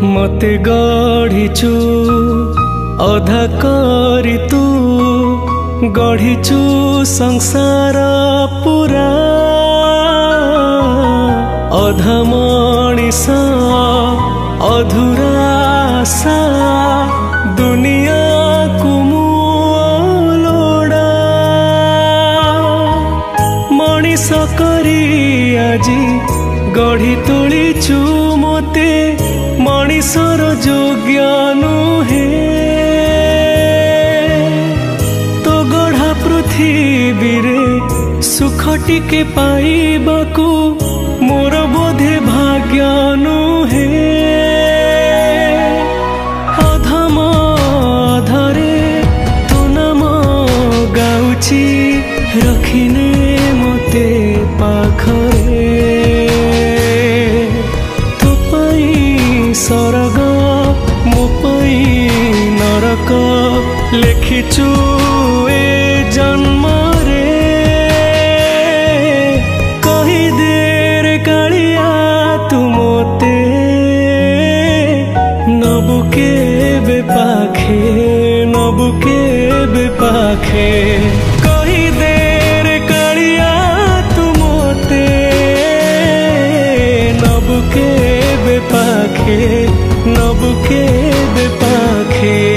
मते गढ़ीचु अधा करी तू गढ़ीचु संसार पूरा अधा मणिष अधूरा आशा दुनिया को लोड़ा मणिष करी आजी गढ़ी तोलीचु मते मणिषर योग्य नुहे तो गढ़ा पृथ्वी रे सुख टिके पाइबाकू मोर बोधे भाग्य नुहे अधम अधरे तो नाम गाउची रखिने मते पाखरे तो पाई सरग मो पाई नरक लेखिचु ए जन्म पाखे कही देर कालिया तू मोते नबुके बेपाखे नबुके बेपाखे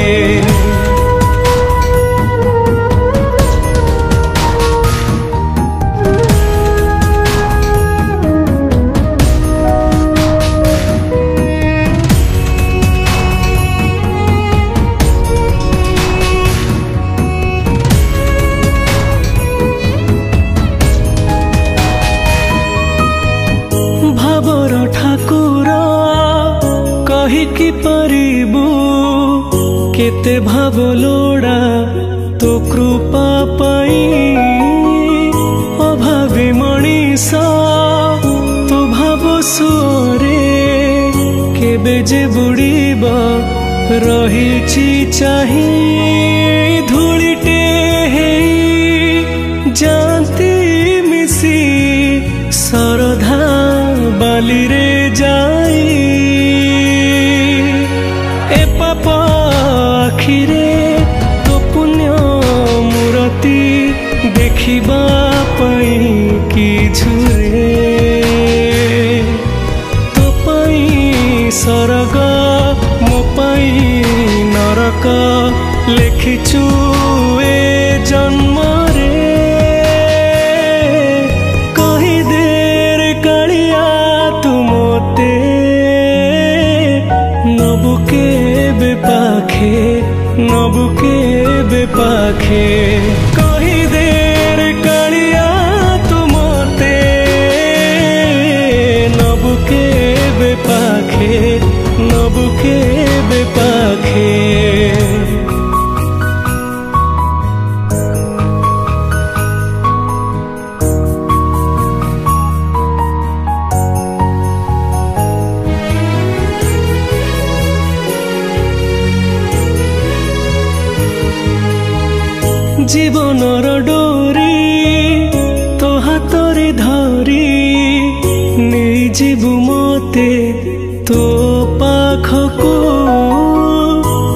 ठाकुर कहिकी परिबू केते भाव लोड़ा तो कृपा पाई अभावी मणिष तो भाव सुरे केबे जे बुड़ीब रहिछि चाही धूलिटे हेई जानती मिसी सरधा बाली रे जाई ए पाप आखिरे तो पुण्य मूर्ति देखिबा पाई कि झुरे तो पाई सरग मो पाई नरक लेखिचु ए जन्म पाखे नबुके बेपाखे कही देर कालिया तू मोते नबुके बेपाखे नबुके बेपाखे जीवनर डोरी तो हाथरे धरी नहीं जीवु मते तो पाखको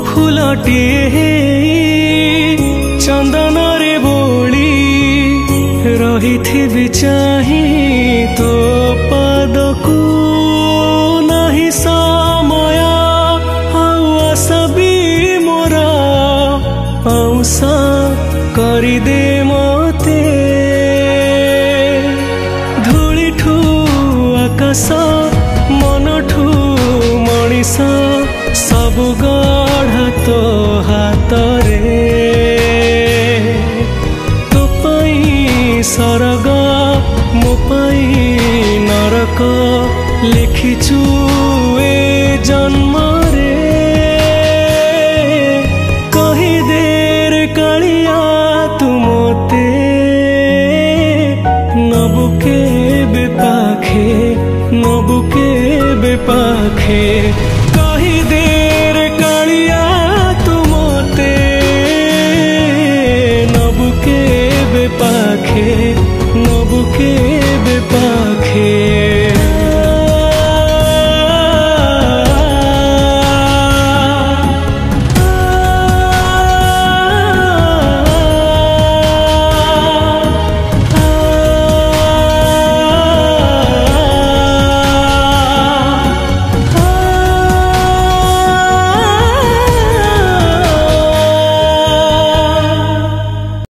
फूलटिए चंदन रे बोली रही थी चाही तो